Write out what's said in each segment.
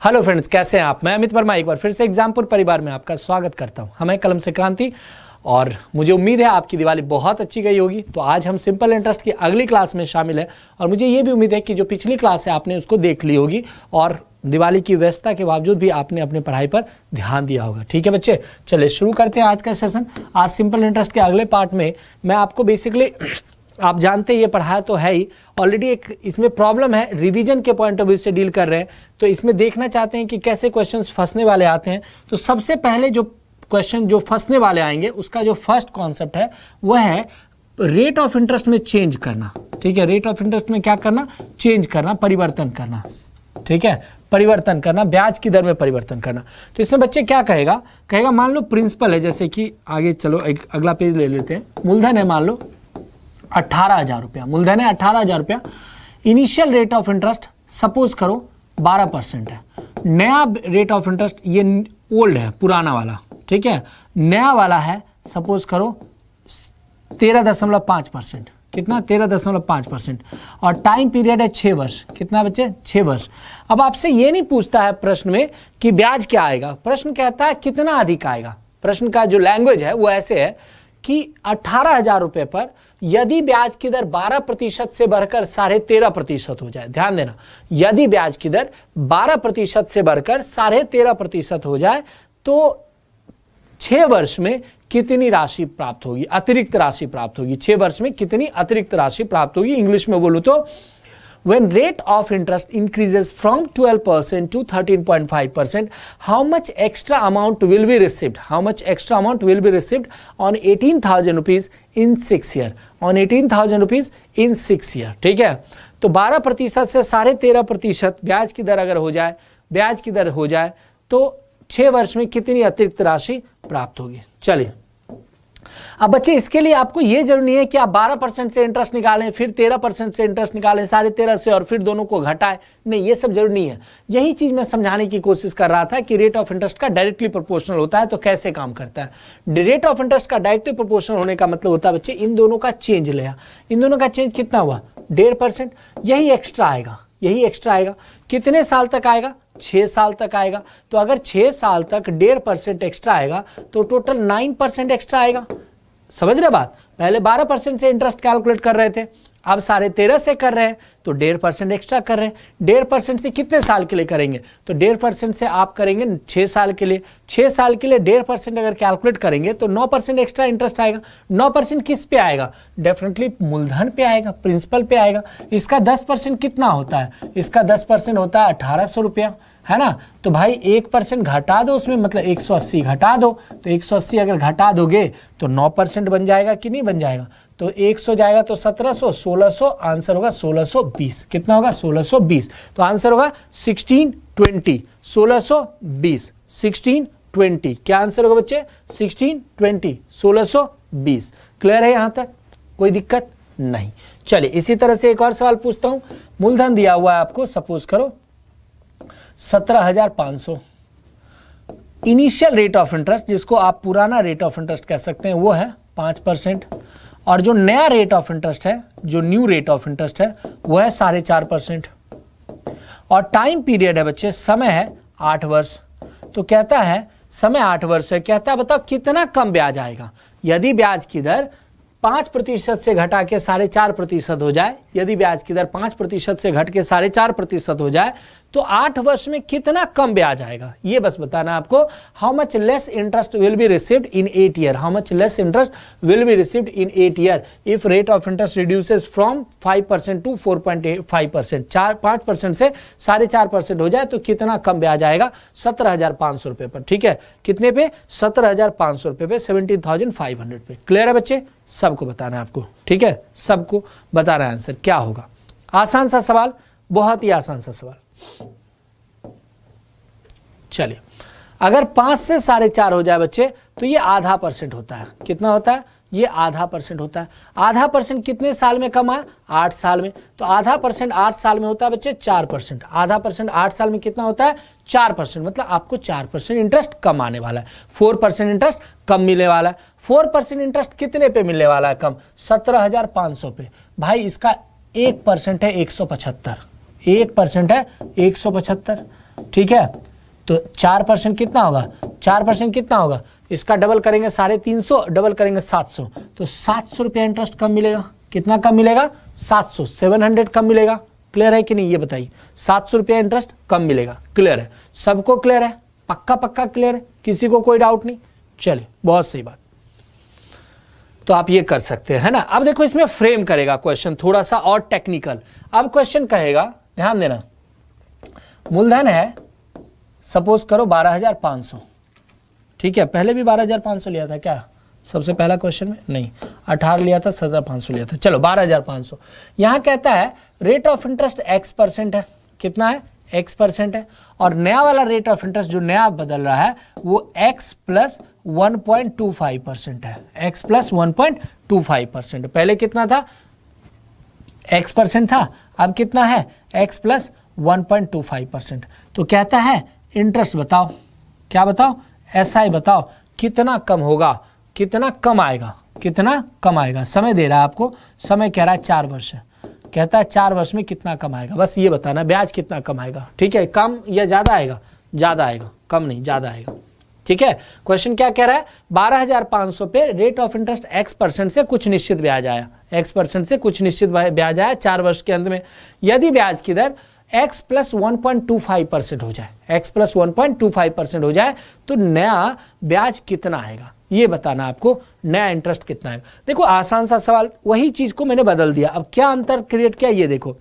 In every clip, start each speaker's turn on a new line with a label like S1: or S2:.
S1: Hello friends, कैसे हैं आप? मैं अमित वर्मा एक बार फिर से एग्जामपुर परिवार में आपका स्वागत करता हूं। हमें कलम से क्रांति और मुझे उम्मीद है आपकी दिवाली बहुत अच्छी गई होगी। तो आज हम सिंपल इंटरेस्ट की अगली क्लास में शामिल है और मुझे ये भी उम्मीद है कि जो पिछली क्लास है आपने उसको देख ली होगी और दिवाली की व्यस्तता के बावजूद भी आपने अपने पढ़ाई पर ध्यान दिया होगा। ठीक है बच्चे, चलिए शुरू करते हैं आज का सेशन। आज सिंपल इंटरेस्ट के अगले पार्ट में मैं आपको बेसिकली, आप जानते हैं ये पढ़ाया तो है ही ऑलरेडी, एक इसमें प्रॉब्लम है, रिवीजन के पॉइंट ऑफ व्यू से डील कर रहे हैं। तो इसमें देखना चाहते हैं कि कैसे क्वेश्चंस फंसने वाले आते हैं। तो सबसे पहले जो क्वेश्चन जो फंसने वाले आएंगे उसका जो फर्स्ट कॉन्सेप्ट है वह है रेट ऑफ इंटरेस्ट में चेंज करना। ठीक है, रेट ऑफ इंटरेस्ट में क्या करना? चेंज करना, परिवर्तन करना। ठीक है, परिवर्तन करना, ब्याज की दर में परिवर्तन करना। तो इसमें बच्चे क्या कहेगा मान लो प्रिंसिपल है, जैसे कि आगे चलो एक अगला पेज ले लेते हैं। मूलधन है मान लो 18,000 रुपया, मूलधन है 18,000 रुपया। Initial rate of interest suppose करो 12% है। नया रेट ऑफ इंटरेस्ट, ये ओल्ड है, पुराना वाला, ठीक है। नया वाला है सपोज करो 13.5%। कितना? 13.5%। और टाइम पीरियड है 6 वर्ष। कितना बच्चे? 6 वर्ष। अब आपसे ये नहीं पूछता है प्रश्न में कि ब्याज क्या आएगा, प्रश्न कहता है कितना अधिक आएगा। प्रश्न का जो लैंग्वेज है वो ऐसे है कि 18,000 रुपये पर यदि ब्याज की दर 12% से बढ़कर 13.5% हो जाए, ध्यान देना, यदि ब्याज की दर 12% से बढ़कर 13.5% हो जाए तो 6 वर्ष में कितनी राशि प्राप्त होगी? अतिरिक्त राशि प्राप्त होगी। 6 वर्ष में कितनी अतिरिक्त राशि प्राप्त होगी? इंग्लिश में बोलूं तो when rate of interest increases from 12% to 13.5%, how much extra amount will be received? How much extra amount will be received on 18,000 rupees in 6 year? On 18,000 rupees in 6 year, ठीक है। तो 12% से 13.5% ब्याज की दर अगर हो जाए, ब्याज की दर हो जाए तो 6 वर्ष में कितनी अतिरिक्त राशि प्राप्त होगी? चलिए, अब बच्चे इसके लिए आपको ये जरूरी नहीं है कि आप 12% से इंटरेस्ट निकालें, फिर 13% से इंटरेस्ट निकालें, 13.5 से, और फिर दोनों को घटाएं। नहीं, ये सब जरूरी नहीं है। यही चीज मैं समझाने की कोशिश कर रहा था कि रेट ऑफ इंटरेस्ट का डायरेक्टली प्रोपोर्शनल होता है तो कैसे काम करता है। रेट ऑफ इंटरेस्ट का डायरेक्टली प्रोपोर्शनल होने का मतलब होता है बच्चे इन दोनों का चेंज लिया। इन दोनों का चेंज कितना हुआ? 1.5%। यही एक्स्ट्रा आएगा, यही एक्स्ट्रा आएगा। कितने साल तक आएगा? 6 साल तक आएगा। तो अगर 6 साल तक 1.5% एक्स्ट्रा आएगा तो टोटल 9% एक्स्ट्रा आएगा। समझ रहे बात? पहले 12% से इंटरेस्ट कैलकुलेट कर रहे थे, अब 13.5 से कर रहे हैं तो 1.5% एक्स्ट्रा कर रहे हैं। 1.5% से कितने साल के लिए करेंगे? तो 1.5% से आप करेंगे 6 साल के लिए। 6 साल के लिए 1.5% अगर कैलकुलेट करेंगे तो 9% एक्स्ट्रा इंटरेस्ट आएगा। 9% किस पे आएगा? डेफिनेटली मूलधन पे आएगा, प्रिंसिपल पे आएगा। इसका 10% कितना होता है? इसका 10% होता है 1,800 रुपया, है ना। तो भाई 1% घटा दो उसमें, मतलब 180 घटा दो। तो 180 अगर घटा दोगे तो 9% बन जाएगा कि नहीं बन जाएगा? तो 100 जाएगा तो 1700, 1600, आंसर होगा 1620। कितना होगा? 1620। तो आंसर होगा 1620, 1620, 1620। क्या आंसर होगा बच्चे? 1620, 1620। क्लियर है यहां तक? कोई दिक्कत नहीं। चलिए इसी तरह से एक और सवाल पूछता हूं। मूलधन दिया हुआ है आपको, सपोज करो 17,500। इनिशियल रेट ऑफ इंटरेस्ट, जिसको आप पुराना रेट ऑफ इंटरेस्ट कह सकते हैं, वो है 5%। और जो नया रेट ऑफ इंटरेस्ट है, जो न्यू रेट ऑफ इंटरेस्ट है, वो है 4.5%। और टाइम पीरियड है बच्चे, समय है 8 वर्ष। तो कहता है समय 8 वर्ष है, कहता है बताओ कितना कम ब्याज आएगा यदि ब्याज की दर 5% से घटा के 4.5% हो जाए। यदि ब्याज की दर 5% से घट के 4.5% हो जाए तो 8 वर्ष में कितना कम ब्याज आएगा, ये बस बताना आपको। How much less interest will be received in 8 year? How much less interest will be received in 8 year if rate of interest reduces from 5% to 4.5%। 5% से 4.5% हो जाए तो कितना कम ब्याज आएगा? 17,500 रुपये पर। ठीक है, कितने पे? 17,500 रुपये पे, 17,500 पे। क्लियर है बच्चे? सबको बताना है आपको, ठीक है, सबको बताना है आंसर क्या होगा। आसान सा सवाल, बहुत ही आसान सा सवाल। चलिए, अगर 5 से 4.5 हो जाए बच्चे तो ये ½ होता है। कितना होता है? ये ½ होता है। ½ कितने साल में कम है? 8 साल में। तो ½ 8 साल में होता है बच्चे 4%। ½ 8 साल में कितना होता है? 4%। मतलब आपको 4% इंटरेस्ट कम आने वाला है। 4% इंटरेस्ट कम मिलने वाला है। 4% इंटरेस्ट कितने पे मिलने वाला है कम? 17,500 पे। भाई इसका 1% है 175। 1% है 175। ठीक है, तो 4% कितना होगा, 4% कितना होगा, इसका डबल करेंगे 350, डबल करेंगे 700, तो 700 रुपया इंटरेस्ट कम मिलेगा। कितना कम मिलेगा, 700, 700 कम मिलेगा। क्लियर है कि नहीं ये बताइए, 700 रुपया इंटरेस्ट कम मिलेगा। क्लियर है, सबको क्लियर है, पक्का पक्का क्लियर है, किसी को कोई डाउट नहीं। चलिए, बहुत सही बात, तो आप ये कर सकते हैं, है ना। अब देखो इसमें फ्रेम करेगा क्वेश्चन थोड़ा सा और टेक्निकल। अब क्वेश्चन कहेगा, ध्यान देना, मूलधन है सपोज करो 12,500, ठीक है, पहले भी 12,500 लिया था क्या, सबसे पहला क्वेश्चन में नहीं, 18 लिया था, 17,500 लिया था, चलो 12,500। यहाँ कहता है रेट ऑफ इंटरेस्ट x% है, कितना है, x% है, और नया वाला रेट ऑफ इंटरेस्ट जो नया बदल रहा है वो x + 1.25% है, x + 1.25%। पहले कितना था, x% था, अब कितना है, x + 1.25%। तो कहता है इंटरेस्ट बताओ, क्या बताओ, SI बताओ कितना कम होगा, कितना कम आएगा, कितना कम आएगा। समय दे रहा है आपको, समय कह रहा है 4 वर्ष है, कहता है 4 वर्ष में कितना कम आएगा, बस ये बताना, ब्याज कितना कम आएगा। ठीक है, कम या ज़्यादा आएगा, ज़्यादा आएगा, कम नहीं, ज़्यादा आएगा। ठीक है, क्वेश्चन क्या कह रहा है, 12,500 पे रेट ऑफ इंटरेस्ट x% से कुछ निश्चित ब्याज आया, x% से कुछ निश्चित ब्याज आया 4 वर्ष के अंत में। यदि ब्याज की दर x + 1.25% हो जाए, x + 1.25% हो जाए तो नया ब्याज कितना आएगा, ये बताना आपको, नया इंटरेस्ट कितना आएगा। देखो आसान सा सवाल, वही चीज़ को मैंने बदल दिया। अब क्या अंतर क्रिएट किया, ये देखो,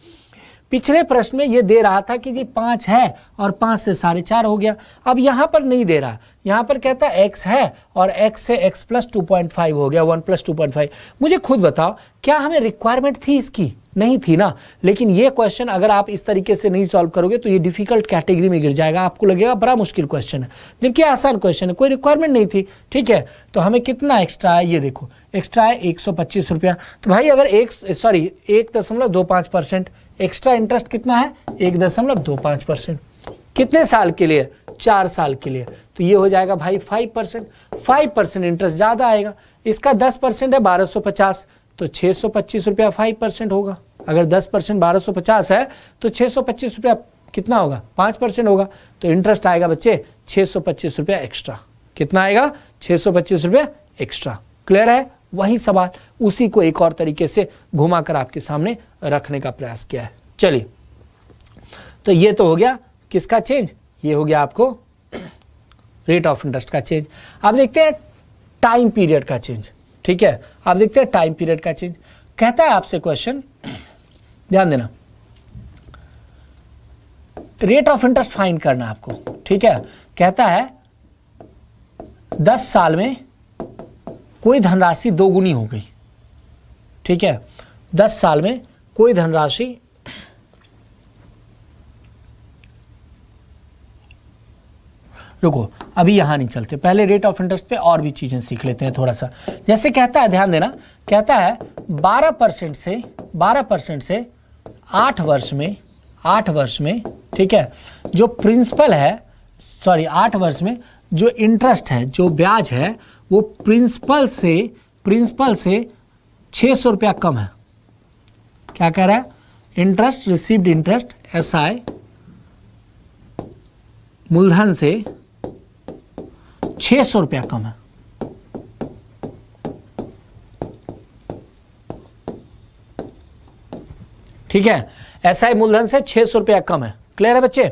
S1: पिछले प्रश्न में ये दे रहा था कि जी 5 है और 5 से 4.5 हो गया, अब यहाँ पर नहीं दे रहा, यहाँ पर कहता है x है और x से x + 2.5 हो गया, 1 + 2.5। मुझे खुद बताओ, क्या हमें रिक्वायरमेंट थी इसकी, नहीं थी ना। लेकिन ये क्वेश्चन अगर आप इस तरीके से नहीं सॉल्व करोगे तो ये डिफिकल्ट कैटेगरी में गिर जाएगा, आपको लगेगा बड़ा मुश्किल क्वेश्चन है, जबकि आसान क्वेश्चन है, कोई रिक्वायरमेंट नहीं थी। ठीक है, तो हमें कितना एक्स्ट्रा है, ये देखो एक्स्ट्रा है 125 रुपया। तो भाई अगर 1.25% एक्स्ट्रा इंटरेस्ट कितना है, 1.25%, कितने साल के लिए, 4 साल के लिए, तो ये हो जाएगा भाई 5%। 5% इंटरेस्ट ज़्यादा आएगा, इसका 10% है 1250, तो 625 रुपया 5% होगा। अगर 10% 1250 है तो 625 रुपया कितना होगा, 5% होगा, तो इंटरेस्ट आएगा बच्चे 625 रुपया एक्स्ट्रा। कितना आएगा, 625 रुपया एक्स्ट्रा। क्लियर है, वही सवाल, उसी को एक और तरीके से घुमाकर आपके सामने रखने का प्रयास किया है। चलिए, तो ये तो हो गया किसका चेंज, ये हो गया आपको रेट ऑफ इंटरेस्ट का चेंज। अब देखते हैं टाइम पीरियड का चेंज। ठीक है, आप देखते हैं टाइम पीरियड का चेंज। कहता है आपसे क्वेश्चन, ध्यान देना, रेट ऑफ इंटरेस्ट फाइंड करना आपको। ठीक है, कहता है 10 साल में कोई धनराशि 2 गुनी हो गई। ठीक है, 10 साल में कोई धनराशि रुको, अभी यहाँ नहीं चलते, पहले रेट ऑफ इंटरेस्ट पे और भी चीज़ें सीख लेते हैं थोड़ा सा। जैसे कहता है, ध्यान देना, कहता है 12% से 8 वर्ष में, ठीक है, जो प्रिंसिपल है, 8 वर्ष में जो इंटरेस्ट है, जो ब्याज है, वो प्रिंसिपल से 600 रुपया कम है। क्या कह रहा है, इंटरेस्ट रिसीव्ड इंटरेस्ट SI मूलधन से 600 रुपया कम है। ठीक है, SI मूलधन से 600 रुपया कम है। क्लियर है बच्चे,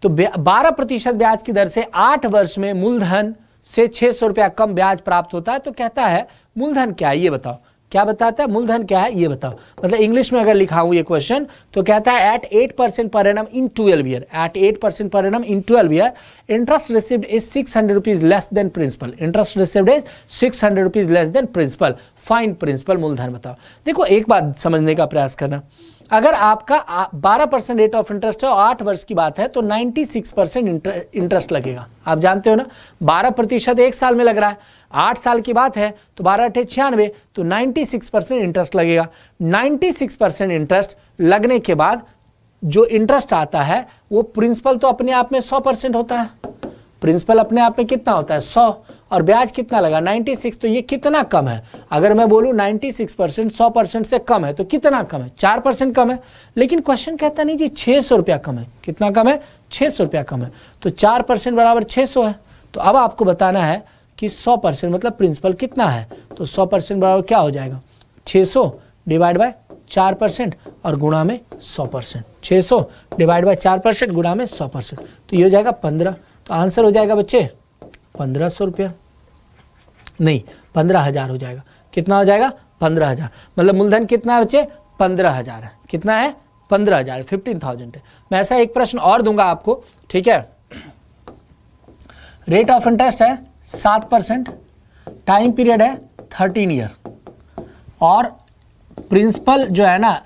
S1: तो 12% ब्याज की दर से 8 वर्ष में मूलधन से 600 रुपया कम ब्याज प्राप्त होता है। तो कहता है मूलधन क्या है, ये बताओ, क्या बताता है, मूलधन क्या है ये बताओ। मतलब इंग्लिश में अगर लिखा हूं ये क्वेश्चन, तो कहता है eight 8% per annum in 12 year, at 8% per annum in 12 year, interest received is 600 rupees less than principal, interest received is 600 rupees less than principal, find principal, मूलधन बताओ। देखो एक बात समझने का प्रयास करना, अगर आपका 12% रेट ऑफ इंटरेस्ट है और 8 वर्ष की बात है तो 96% इंटरेस्ट लगेगा। आप जानते हो ना, 12% 1 साल में लग रहा है, 8 साल की बात है तो 12 × 96, तो 96% इंटरेस्ट लगेगा। 96% इंटरेस्ट लगने के बाद जो इंटरेस्ट आता है वो प्रिंसिपल तो अपने आप में 100% होता है, प्रिंसिपल अपने आप में कितना होता है 100 और ब्याज कितना लगा 96, तो ये कितना कम है। अगर मैं बोलूँ 96% 100% से कम है तो कितना कम है 4% कम है। लेकिन क्वेश्चन कहता नहीं जी 600 रुपया कम है। कितना कम है 600 रुपया कम है। तो 4% बराबर 600 है। तो अब आपको बताना है कि 100% मतलब प्रिंसिपल कितना है। तो 100% बराबर क्या हो जाएगा 600 डिवाइड बाय 4% और गुणा में 100%। 600 डिवाइड बाय 4% गुणा में 100%, तो ये हो जाएगा 15। तो आंसर हो जाएगा बच्चे 1500 रुपया, नहीं 15,000 हो जाएगा। कितना हो जाएगा 15,000। मतलब मूलधन कितना है बच्चे 15,000 है। कितना है 15,000, 15,000 है। मैं ऐसा एक प्रश्न और दूंगा आपको, ठीक है। रेट ऑफ इंटरेस्ट है 7%, टाइम पीरियड है 13 ईयर और प्रिंसिपल जो है ना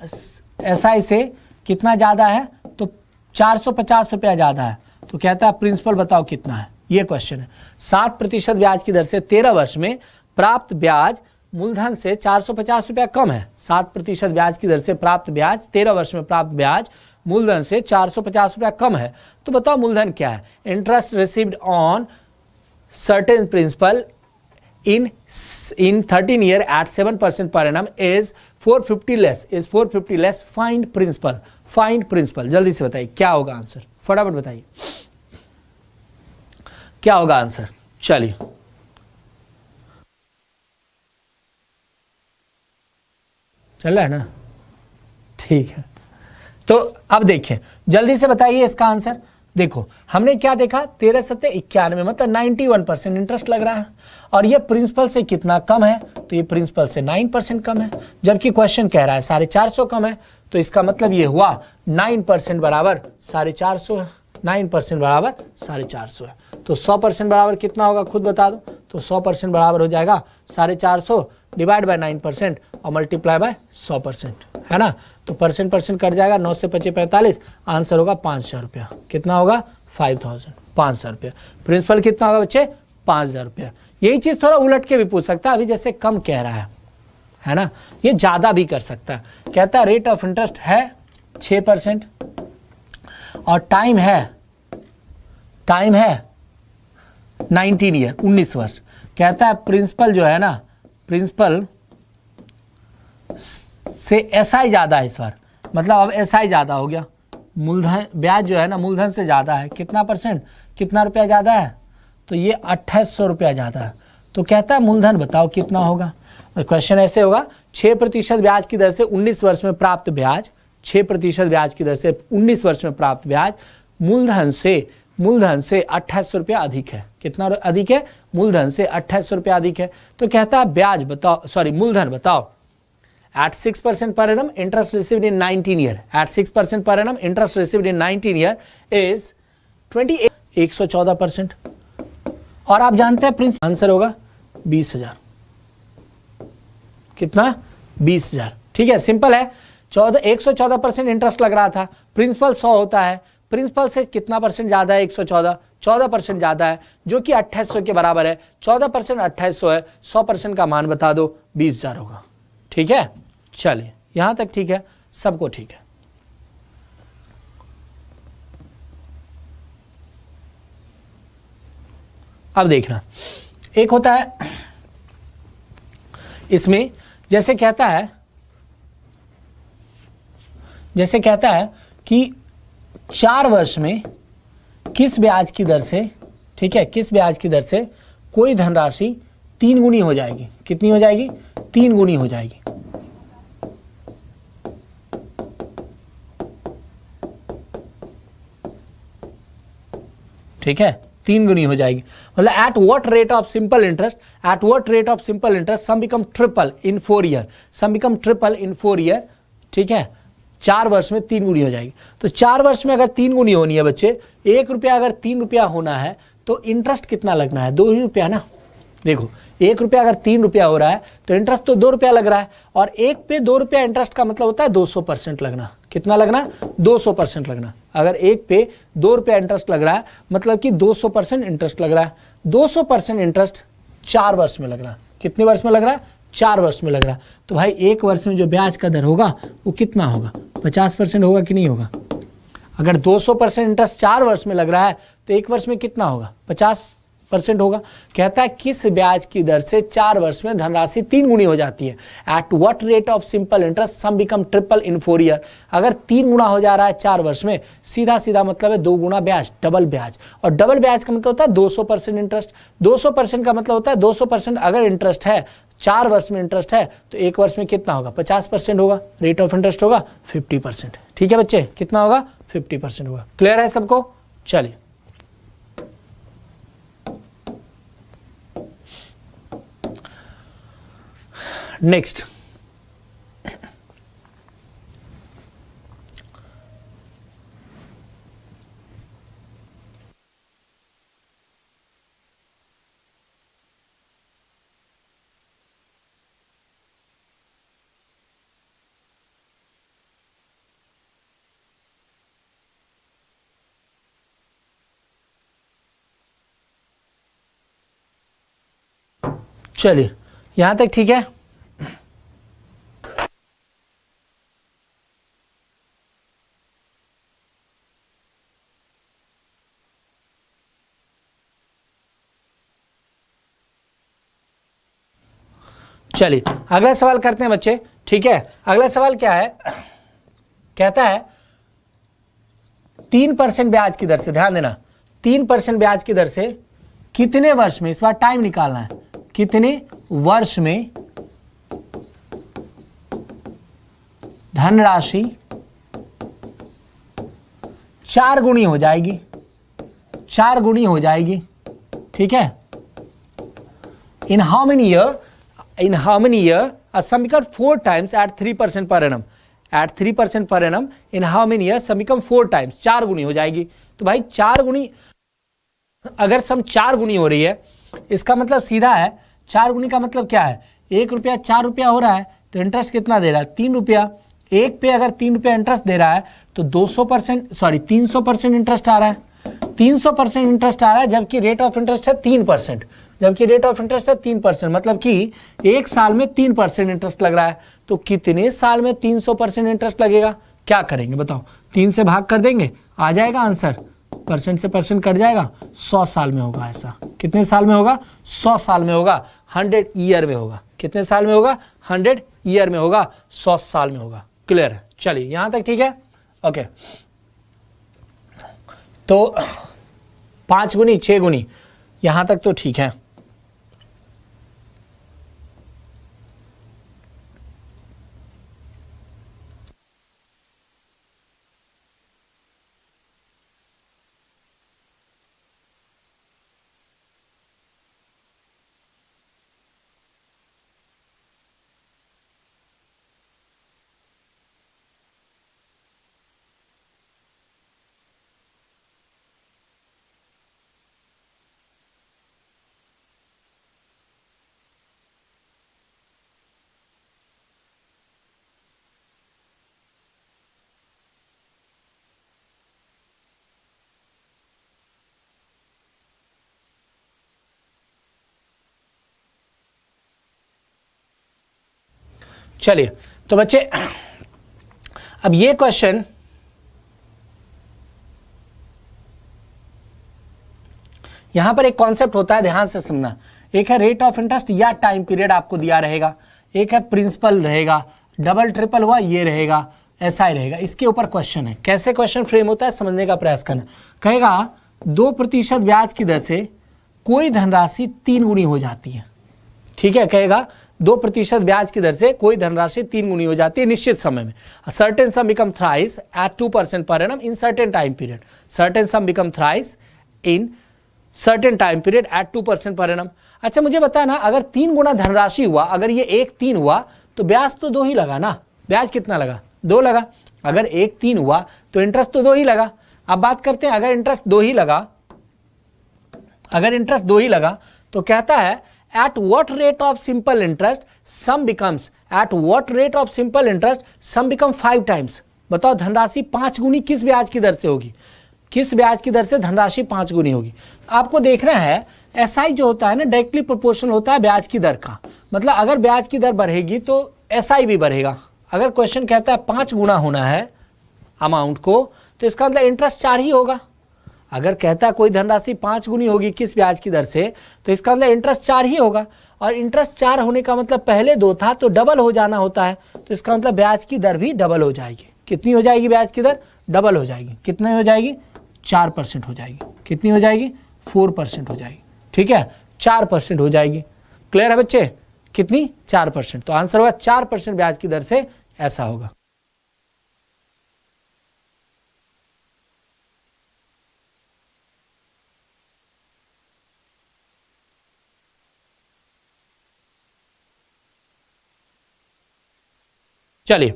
S1: एसआई से कितना ज़्यादा है तो 450 रुपया ज़्यादा है। तो कहता है प्रिंसिपल बताओ कितना है, ये क्वेश्चन है। 7% ब्याज की दर से 13 वर्ष में प्राप्त ब्याज मूलधन से 450 रुपया कम है। 7% ब्याज की दर से प्राप्त ब्याज 13 वर्ष में प्राप्त ब्याज मूलधन से 450 रुपया कम है। तो बताओ मूलधन क्या है। Interest received on certain principal in 13 year at 7% per annum is 450 less, find principal। जल्दी से बताइए क्या होगा आंसर, फटाफट बताइए क्या होगा आंसर। चलिए चल रहा है ना, ठीक है। तो अब देखिए जल्दी से बताइए इसका आंसर। देखो हमने क्या देखा 13 सत्ते 91 मतलब 91% इंटरेस्ट लग रहा है और ये प्रिंसिपल से कितना कम है तो ये प्रिंसिपल से 9% कम है। जबकि क्वेश्चन कह रहा है 450 कम है, तो इसका मतलब ये हुआ 9% बराबर 450 है। 9% बराबर 450 है। तो 100% बराबर कितना होगा खुद बता दो। तो 100% बराबर हो जाएगा 450 डिवाइड बाय 9% और मल्टीप्लाई बाय 100%, है ना। तो परसेंट कट जाएगा, 9 से 25 45, आंसर होगा 5,000 रुपया। कितना होगा 5,000, 5,000 रुपया। प्रिंसिपल कितना होगा बच्चे 5,000 रुपया। यही चीज़ थोड़ा उलट के भी पूछ सकता है, अभी जैसे कम कह रहा है ना, ये ज़्यादा भी कर सकता है। कहता है रेट ऑफ इंटरेस्ट है 6% और टाइम है 19 ईयर 19 वर्ष। कहता है प्रिंसिपल जो है ना, प्रिंसिपल से एसआई ज़्यादा है इस बार, मतलब अब एसआई ज़्यादा हो गया। मूलधन ब्याज जो है ना मूलधन से ज़्यादा है। कितना परसेंट, कितना रुपया ज़्यादा है तो ये 2800 रुपया ज़्यादा है। तो कहता है मूलधन बताओ कितना होगा। क्वेश्चन ऐसे होगा 6% ब्याज की दर से 19 वर्ष में प्राप्त ब्याज, 6% ब्याज की दर से 19 वर्ष में प्राप्त ब्याज मूलधन से 2800 रुपया अधिक है। कितना अधिक है, मूलधन से 2800 रुपया अधिक है। तो कहता है ब्याज बताओ, सॉरी मूलधन बताओ। At 6% per annum, interest received in 19 year. At 6% per annum, interest received in 19 year is 28, 114%। और आप जानते हैं प्रिंसिपल आंसर होगा 20,000। कितना 20,000। ठीक है, सिंपल है। 114% इंटरेस्ट लग रहा था, प्रिंसिपल 100 होता है, प्रिंसिपल से कितना परसेंट ज़्यादा है 14% ज़्यादा है, जो कि 2800 के बराबर है। 14% 2800 है, 100% का मान बता दो 20,000 होगा। ठीक है, चलिए यहां तक ठीक है, सबको ठीक है। अब देखना, एक होता है इसमें जैसे कहता है कि 4 वर्ष में किस ब्याज की दर से, ठीक है, किस ब्याज की दर से कोई धनराशि 3 गुनी हो जाएगी। कितनी हो जाएगी 3 गुनी हो जाएगी। ठीक है, 3 गुनी हो जाएगी। मतलब at what rate of simple interest, sum become triple in 4 year, sum become triple in 4 year. ठीक है, 4 वर्ष में 3 गुनी हो जाएगी। तो 4 वर्ष में अगर 3 गुनी होनी है बच्चे, 1 रुपया अगर 3 रुपया होना है तो इंटरेस्ट कितना लगना है 2 ही रुपया ना। देखो 1 रुपया अगर 3 रुपया हो रहा है तो इंटरेस्ट तो 2 रुपया लग रहा है, और 1 पे 2 रुपया इंटरेस्ट का मतलब होता है 200% लगना। कितना लगना 200% लगना। अगर 1 पे 2 रुपया इंटरेस्ट लग रहा है मतलब कि 200% इंटरेस्ट लग रहा है। 200% इंटरेस्ट 4 वर्ष में लग रहा है। कितने वर्ष में लग रहा है 4 वर्ष में लग रहा है। तो भाई 1 वर्ष में जो ब्याज का दर होगा वो कितना होगा 50% होगा कि नहीं होगा। अगर 200% इंटरेस्ट 4 वर्ष में लग रहा है तो 1 वर्ष में कितना होगा, 50% होगा। कहता है किस ब्याज की दर से 4 वर्ष में धनराशि 3 गुनी हो जाती है। At what rate of simple interest sum become triple in 4 year. अगर 3 गुना हो जा रहा है 4 वर्ष में, सीधा सीधा मतलब है 2 गुना ब्याज, डबल ब्याज। और डबल ब्याज का मतलब होता है 200% इंटरेस्ट। 200% का मतलब होता है 200% अगर इंटरेस्ट है, 4 वर्ष में इंटरेस्ट है, तो 1 वर्ष में कितना होगा, 50% होगा। रेट ऑफ इंटरेस्ट होगा 50%। ठीक है बच्चे, कितना होगा, 50% होगा। क्लियर है सबको? चलिए नेक्स्ट, चलिए यहां तक ठीक है। चलिए अगला सवाल करते हैं बच्चे। ठीक है, अगला सवाल क्या है, कहता है 3% ब्याज की दर से, ध्यान देना, 3% ब्याज की दर से कितने वर्ष में, इस बार टाइम निकालना है, कितने वर्ष में धनराशि 4 गुनी हो जाएगी, 4 गुनी हो जाएगी। ठीक है, इन how many year, in how many year a sum become 4 times at 3% per annum, at 3% per annum in how many years sum become 4 times, 4 गुनी हो जाएगी। तो भाई 4 गुनी, अगर सम 4 गुनी हो रही है, इसका मतलब सीधा है, 4 गुनी का मतलब क्या है, 1 रुपया 4 रुपया हो रहा है, तो इंटरेस्ट कितना दे रहा है, 3 रुपया। एक पे अगर 3 रुपया इंटरेस्ट दे रहा है तो 300% इंटरेस्ट आ रहा है, 300% इंटरेस्ट आ रहा है, जबकि रेट ऑफ इंटरेस्ट है 3%, जबकि रेट ऑफ इंटरेस्ट है 3%, मतलब कि 1 साल में 3% इंटरेस्ट लग रहा है। तो कितने साल में 300% इंटरेस्ट लगेगा, क्या करेंगे बताओ, 3 से भाग कर देंगे, आ जाएगा आंसर, परसेंट से परसेंट कट जाएगा, 100 साल में होगा। ऐसा कितने साल में होगा, 100 साल में होगा, 100 ईयर में होगा। कितने साल में होगा, 100 ईयर में होगा, 100 साल में होगा। क्लियर है? चलिए यहां तक ठीक है, ओके। तो 5 गुनी 6 गुनी यहां तक तो ठीक है। चलिए तो बच्चे, अब ये क्वेश्चन, यहां पर एक कॉन्सेप्ट होता है, ध्यान से सुनना। एक है रेट ऑफ इंटरेस्ट या टाइम पीरियड आपको दिया रहेगा, एक है प्रिंसिपल रहेगा, डबल ट्रिपल हुआ ये रहेगा, ऐसा ही रहेगा। इसके ऊपर क्वेश्चन है, कैसे क्वेश्चन फ्रेम होता है समझने का प्रयास करना। कहेगा 2% ब्याज की दर से कोई धनराशि 3 गुनी हो जाती है। ठीक है, कहेगा 2% ब्याज की दर से कोई धनराशि 3 गुनी हो जाती है निश्चित समय में। Certain sum become thrice at 2% per annum in certain time period. Certain sum become thrice in certain time period at 2% per annum. अच्छा मुझे बताना, अगर 3 गुना धनराशि हुआ, अगर ये 1-3 हुआ तो ब्याज तो 2 ही लगा ना। ब्याज कितना लगा, 2 लगा। अगर 1-3 हुआ तो इंटरेस्ट तो 2 ही लगा। अब बात करते हैं, अगर इंटरेस्ट 2 ही लगा, अगर इंटरेस्ट 2 ही लगा तो कहता है at what rate of simple interest sum becomes, at what rate of simple interest sum become 5 times। बताओ धनराशि 5 गुनी किस ब्याज की दर से होगी, किस ब्याज की दर से धनराशि 5 गुनी होगी। आपको देखना है एसआई जो होता है ना, डायरेक्टली प्रोपोर्शनल होता है ब्याज की दर का। मतलब अगर ब्याज की दर बढ़ेगी तो एसआई भी बढ़ेगा। अगर क्वेश्चन कहता है 5 गुना होना है, अमाउंट को, तो इसका मतलब इंटरेस्ट 4 ही होगा। अगर कहता है कोई धनराशि 5 गुनी होगी किस ब्याज की दर से, तो इसका मतलब इंटरेस्ट 4 ही होगा। और इंटरेस्ट 4 होने का मतलब पहले 2 था तो डबल हो जाना होता है, तो इसका मतलब ब्याज की दर भी डबल हो जाएगी। कितनी हो जाएगी ब्याज की दर? डबल हो जाएगी। कितने हो जाएगी? 4% हो जाएगी। कितनी हो जाएगी? 4% हो जाएगी। ठीक है, 4% हो जाएगी। क्लियर है बच्चे? कितनी? 4%। तो आंसर होगा 4% ब्याज की दर से ऐसा होगा। चलिए,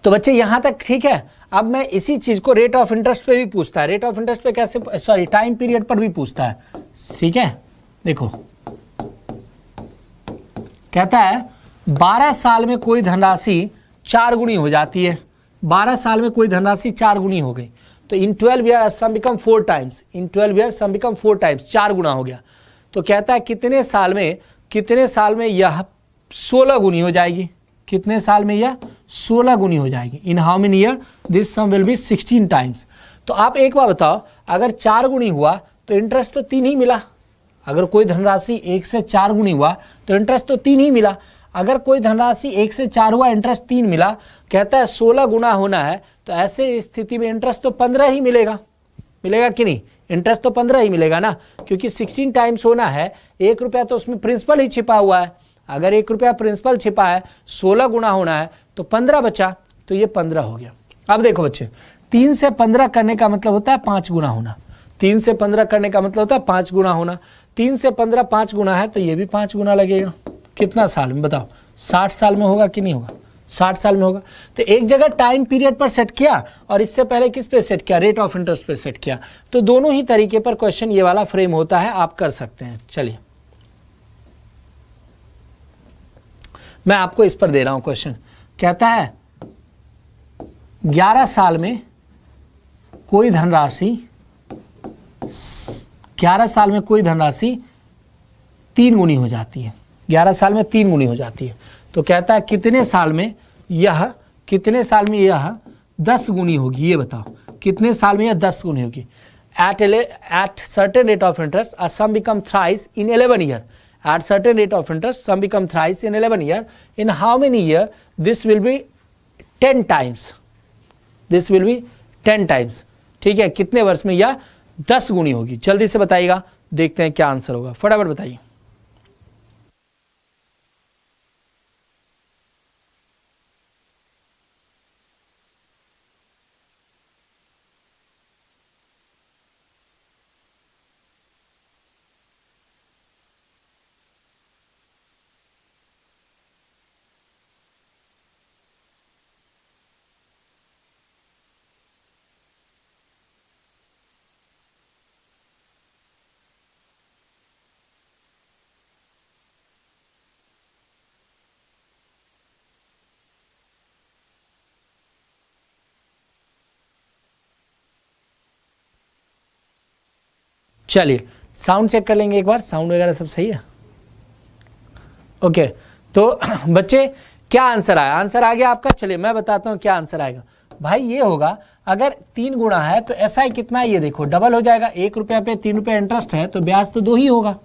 S1: तो बच्चे यहां तक ठीक है। अब मैं इसी चीज को रेट ऑफ इंटरेस्ट पे भी पूछता है। रेट ऑफ इंटरेस्ट पे कैसे, सॉरी टाइम पीरियड पर भी पूछता है। ठीक है, देखो कहता है 12 साल में कोई धनराशि 4 गुनी हो जाती है। 12 साल में कोई धनराशि 4 गुनी हो गई, तो इन 12 ईयर सम बिकम 4 टाइम्स। इन 12 ईयर सम बिकम 4 टाइम्स, 4 गुना हो गया। तो कहता है कितने साल में यह 16 गुनी हो जाएगी। कितने साल में यह 16 गुनी हो जाएगी। In how many year this sum will be 16 times. तो आप एक बार बताओ, अगर 4 गुनी हुआ तो इंटरेस्ट तो 3 ही मिला। अगर कोई धनराशि 1 से 4 गुनी हुआ तो इंटरेस्ट तो 3 ही मिला। अगर कोई धनराशि 1 से 4 हुआ, इंटरेस्ट 3 मिला, कहता है 16 गुना होना है, तो ऐसे स्थिति में इंटरेस्ट तो 15 ही मिलेगा। मिलेगा कि नहीं? इंटरेस्ट तो 15 ही मिलेगा ना, क्योंकि 16 टाइम्स होना है। 1 रुपया तो उसमें प्रिंसिपल ही छिपा हुआ है। अगर 1 रुपया प्रिंसिपल छिपा है, 16 गुना होना है, तो 15 बचा, तो ये 15 हो गया। अब देखो बच्चे, 3 से 15 करने का मतलब होता है 5 गुना होना। 3 से 15 करने का मतलब होता है 5 गुना होना। 3 से 15 5 गुना है, तो ये भी 5 गुना लगेगा। कितना साल में बताओ? 60 साल में होगा कि नहीं होगा? 60 साल में होगा। तो एक जगह टाइम पीरियड पर सेट किया और इससे पहले किस पे सेट किया? रेट ऑफ इंटरेस्ट पे सेट किया। तो दोनों ही तरीके पर क्वेश्चन ये वाला फ्रेम होता है, आप कर सकते हैं। चलिए, मैं आपको इस पर दे रहा हूं क्वेश्चन। कहता है 11 साल में कोई धनराशि 3 गुनी हो जाती है। 11 साल में 3 गुनी हो जाती है। तो कहता है कितने साल में यह 10 गुनी होगी? ये बताओ, कितने साल में यह 10 गुनी होगी? At certain rate of interest a sum become thrice in 11 year. At certain rate of interest, sum become thrice in 11 year. In how many year? This will be 10 times. This will be 10 times. ठीक है, कितने वर्ष में यह 10 गुनी होगी? जल्दी से बताइएगा, देखते हैं क्या आंसर होगा। फटाफट बताइए। चलिए, साउंड चेक कर लेंगे एक बार, साउंड वगैरह सब सही है? ओके, तो बच्चे क्या आंसर आया? आंसर आ गया आपका। चलिए मैं बताता हूँ क्या आंसर आएगा। भाई ये होगा, अगर 3 गुना है तो SI कितना है? ये देखो डबल हो जाएगा। 1 रुपया पे 3 रुपया इंटरेस्ट है, तो ब्याज तो 2 ही होगा।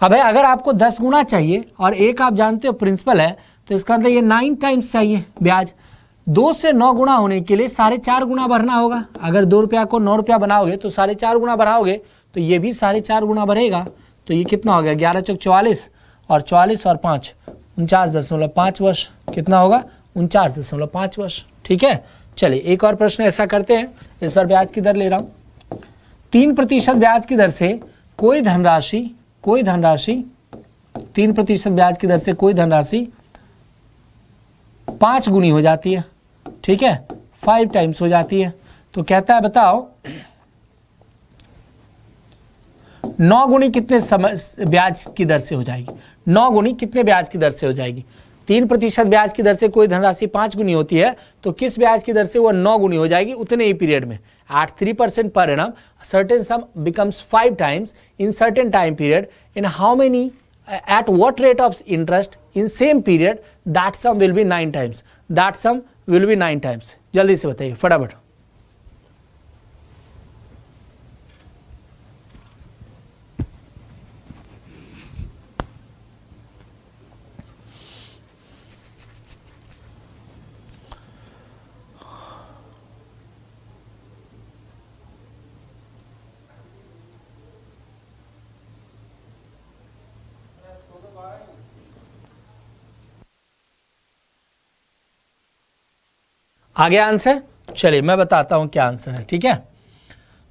S1: अब अगर आपको 10 गुना चाहिए और 1 आप जानते हो प्रिंसिपल है, तो इसका मतलब ये 9 टाइम्स चाहिए ब्याज। 2 से 9 गुना होने के लिए 4.5 गुना भरना होगा। अगर 2 रुपया को 9 रुपया बनाओगे तो 4.5 गुना बढ़ाओगे, तो ये भी 4.5 गुना बढ़ेगा। तो ये कितना हो गया? 11 चौक 44 और 44 और 5 49.5 वर्ष। कितना होगा? 49.5 वर्ष। ठीक है, चलिए एक और प्रश्न ऐसा करते हैं। इस पर ब्याज की दर ले रहा हूँ। 3% ब्याज की दर से कोई धनराशि 3% ब्याज की दर से कोई धनराशि 5 गुनी हो जाती है। ठीक है, 5 टाइम्स हो जाती है। तो कहता है बताओ 9 गुनी कितने ब्याज की दर से हो जाएगी? 9 गुनी कितने ब्याज की दर से हो जाएगी? 3% ब्याज की दर से कोई धनराशि 5 गुनी होती है, तो किस ब्याज की दर से वो 9 गुनी हो जाएगी उतने ही पीरियड में? At 3% per annum certain sum becomes 5 times in certain time period. In how many, at what rate of interest in same period? That sum will be 9 times. That sum will be 9 times. जल्दी से बताइए फटाफट। आ गया answer? चलिए मैं बताता हूं क्या आंसर है, ठीक है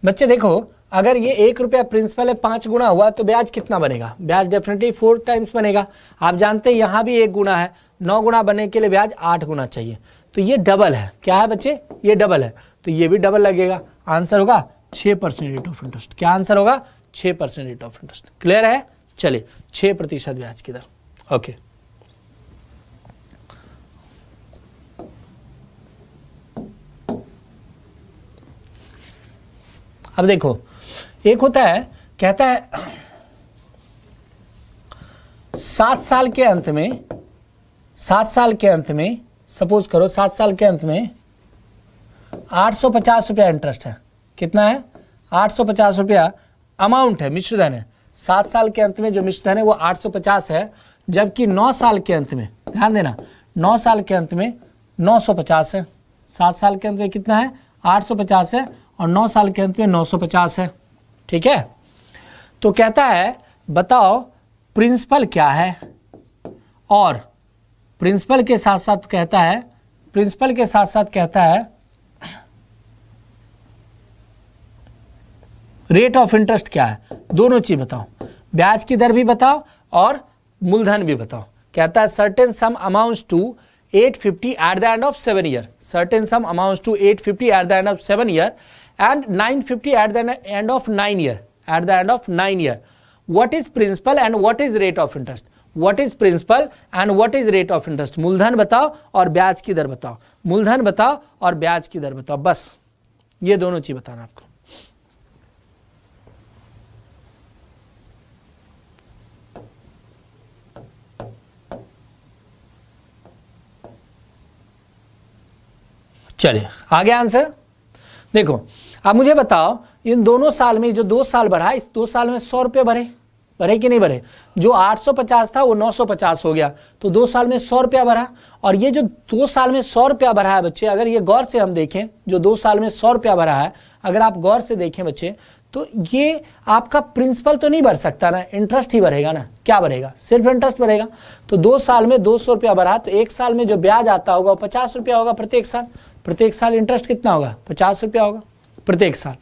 S1: बच्चे। देखो अगर ये 1 रुपया प्रिंसिपल है 5 गुना हुआ तो ब्याज कितना बनेगा? ब्याज डेफिनेटली 4 टाइम्स बनेगा। आप जानते हैं यहां भी 1 गुना है, 9 गुना बनने के लिए ब्याज 8 गुना चाहिए, तो ये डबल है। क्या है बच्चे? ये डबल है, तो ये भी डबल लगेगा। आंसर होगा 6% रेट ऑफ इंटरेस्ट। क्या आंसर होगा? 6% रेट ऑफ इंटरेस्ट। क्लियर है? चलिए 6% ब्याज की दर। ओके अब देखो, एक होता है कहता है 7 साल के अंत में, 7 साल के अंत में सपोज करो 7 साल के अंत में 850 रुपया इंटरेस्ट है। कितना है? 850 रुपया अमाउंट है, मिश्रधन है। 7 साल के अंत में जो मिश्रधन है वो 850 है, जबकि 9 साल के अंत में, ध्यान देना, 9 साल के अंत में 950 है। 7 साल के अंत में कितना है? 850 है, और 9 साल के अंत में 950 है। ठीक है, तो कहता है बताओ प्रिंसिपल क्या है, और प्रिंसिपल के साथ साथ कहता है, प्रिंसिपल के साथ साथ कहता है रेट ऑफ इंटरेस्ट क्या है। दोनों चीज बताओ, ब्याज की दर भी बताओ और मूलधन भी बताओ। कहता है certain sum amounts to 850 at the end of 7 year, certain sum amounts to 850 at the end of 7 year and 950 at the end of 9 year, at the end of 9 year. What is principal and what is rate of interest? What is principal and what is rate of interest? मूलधन बताओ और ब्याज की दर बताओ, मूलधन बताओ और ब्याज की दर बताओ, बस ये दोनों चीज बताना आपको। चलिए आगे आंसर देखो। अब मुझे बताओ इन दोनों साल में जो 2 साल बढ़ा, इस 2 साल में 100 रुपये बढ़े कि नहीं बढ़े? जो 850 था वो 950 हो गया, तो 2 साल में 100 रुपया बढ़ा। और ये जो 2 साल में 100 रुपया बढ़ा है बच्चे, अगर ये गौर से हम देखें, जो 2 साल में 100 रुपया बढ़ा है, अगर आप गौर से देखें बच्चे, तो ये आपका प्रिंसिपल तो नहीं बढ़ सकता ना, इंटरेस्ट ही बढ़ेगा ना। क्या बढ़ेगा? सिर्फ इंटरेस्ट बढ़ेगा। तो 2 साल में 200 रुपया बढ़ा, तो 1 साल में जो ब्याज आता होगा वो 50 रुपया होगा प्रत्येक साल। प्रत्येक साल इंटरेस्ट कितना होगा? 50 रुपया होगा प्रत्येक साल।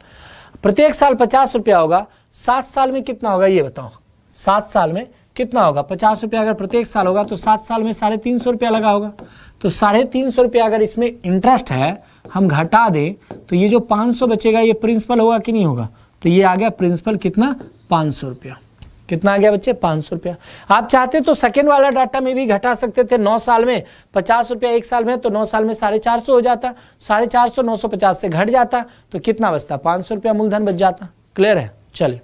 S1: प्रत्येक साल 50 रुपया होगा। 7 साल में कितना होगा ये बताओ? 7 साल में कितना होगा? 50 रुपया अगर प्रत्येक साल होगा तो 7 साल में 350 रुपया लगा होगा। तो 350 रुपया अगर इसमें इंटरेस्ट है, हम घटा दें तो ये जो 500 बचेगा ये प्रिंसिपल होगा कि नहीं होगा? तो ये आ गया प्रिंसिपल कितना? 500 रुपया। कितना आ गया बच्चे? 500 रुपया। आप चाहते तो सेकेंड वाला डाटा में भी घटा सकते थे। 9 साल में 50 रुपया 1 साल में, तो 9 साल में 450 हो जाता, 450 950 से घट जाता, तो कितना बचता? 500 रुपया मूलधन बच जाता। क्लियर है? चलिए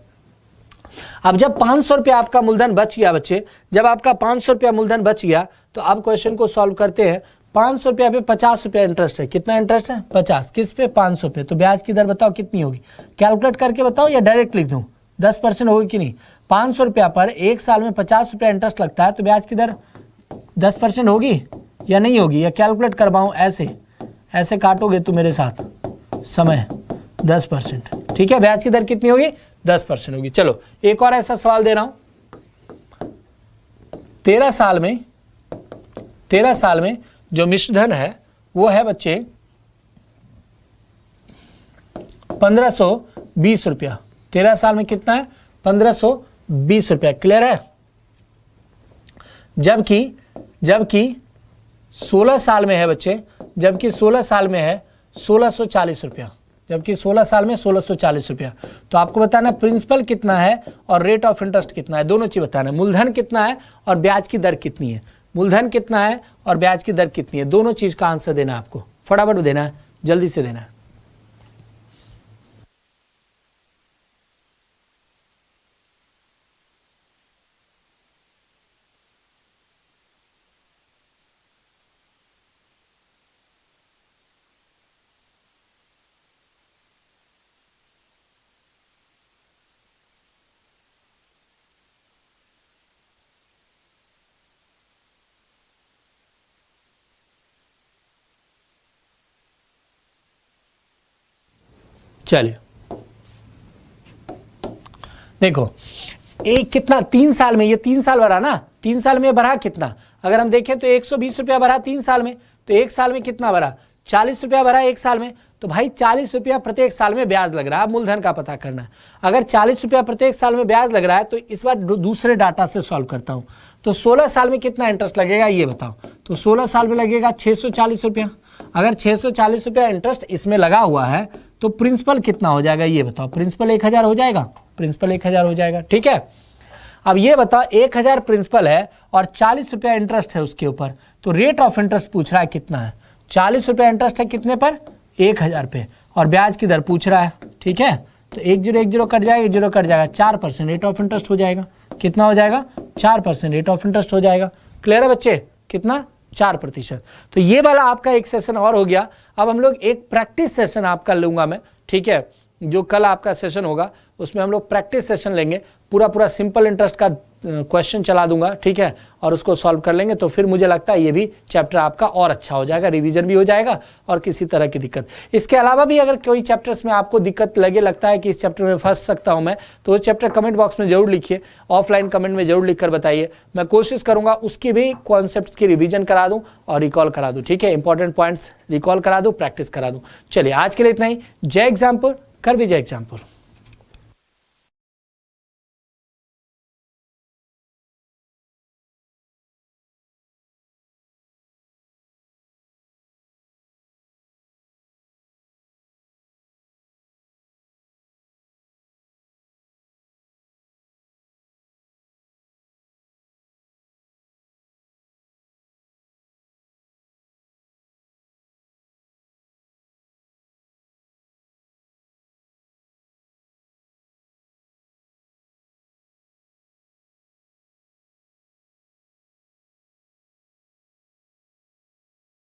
S1: अब जब 500 रुपया आपका मूलधन बच गया बच्चे, जब आपका 500 रुपया मूलधन बच गया, तो अब क्वेश्चन को सॉल्व करते हैं। 500 रुपया पे 50 रुपया इंटरेस्ट है। कितना इंटरेस्ट है? 50। किस पे? 500 पे। तो ब्याज की दर बताओ कितनी होगी? कैलकुलेट करके बताओ या डायरेक्ट लिख दूं? 10% होगी कि नहीं? 500 रुपया पर 1 साल में 50 रुपया इंटरेस्ट लगता है, तो ब्याज की दर 10% होगी या नहीं होगी? या कैलकुलेट करवाऊं? ऐसे काटोगे तो मेरे साथ समय 10%। ठीक है, ब्याज की दर कितनी होगी? 10% होगी। चलो एक और ऐसा सवाल दे रहा हूं। 13 साल में जो मिश्रधन है वो है बच्चे 1520 रुपया। 13 साल में कितना है? 1520 रुपया। क्लियर है? जबकि 16 साल में है बच्चे, जबकि 16 साल में है 1640 रुपया, जबकि 16 साल में 1640 रुपया। तो आपको बताना प्रिंसिपल कितना है और रेट ऑफ इंटरेस्ट कितना है, दोनों चीज बताना है। मूलधन कितना है और ब्याज की दर कितनी है, मूलधन कितना है और ब्याज की दर कितनी है, दोनों चीज का आंसर देना है आपको। फटाफट देना है, जल्दी से देना है। चलिए देखो, एक कितना 3 साल में, ये 3 साल भरा ना, 3 साल में भरा कितना, अगर हम देखें तो 120 रुपया भरा 3 साल में, तो 1 साल में कितना भरा, 40 रुपया भरा 1 साल में। तो भाई 40 रुपया प्रत्येक साल में ब्याज लग रहा है, मूलधन का पता करना है। अगर 40 रुपया प्रत्येक साल में ब्याज लग रहा है तो इस बार दूसरे डाटा से सॉल्व करता हूँ। तो 16 साल में कितना इंटरेस्ट लगेगा ये बताओ। तो 16 साल में लगेगा 640 रुपया। अगर 640 रुपया इंटरेस्ट इसमें लगा हुआ है तो प्रिंसिपल कितना हो जाएगा ये बताओ। प्रिंसिपल 1000 हो जाएगा, प्रिंसिपल 1000 हो जाएगा, ठीक है। अब ये बताओ 1000 प्रिंसिपल है और 40 रुपया इंटरेस्ट है उसके ऊपर, तो रेट ऑफ इंटरेस्ट पूछ रहा है कितना है। 40 रुपया इंटरेस्ट है कितने पर, 1000 पे, और ब्याज की दर पूछ रहा है, ठीक है। तो 10 कट जाएगा, 0 कट जाएगा, 4% रेट ऑफ इंटरेस्ट हो जाएगा। कितना हो जाएगा, 4% रेट ऑफ इंटरेस्ट हो जाएगा। क्लियर है बच्चे, कितना, 4%। तो ये वाला आपका एक सेशन और हो गया। अब हम लोग एक प्रैक्टिस सेशन आपका लूंगा मैं, ठीक है। जो कल आपका सेशन होगा उसमें हम लोग प्रैक्टिस सेशन लेंगे, पूरा सिंपल इंटरेस्ट का क्वेश्चन चला दूंगा, ठीक है, और उसको सॉल्व कर लेंगे। तो फिर मुझे लगता है ये भी चैप्टर आपका और अच्छा हो जाएगा, रिवीजन भी हो जाएगा और किसी तरह की दिक्कत। इसके अलावा भी अगर कोई चैप्टर्स में आपको दिक्कत लगे, लगता है कि इस चैप्टर में फंस सकता हूं मैं, तो वो चैप्टर कमेंट बॉक्स में जरूर लिखिए, ऑफलाइन कमेंट में जरूर लिख कर बताइए। मैं कोशिश करूंगा उसकी भी कॉन्सेप्ट की रिविजन करा दूं और रिकॉल करा दूं, ठीक है। इंपॉर्टेंट पॉइंट्स रिकॉल करा दूं, प्रैक्टिस करा दूं। चलिए आज के लिए इतना ही। जय एग्जामपुर, कर विजय एग्जामपुर।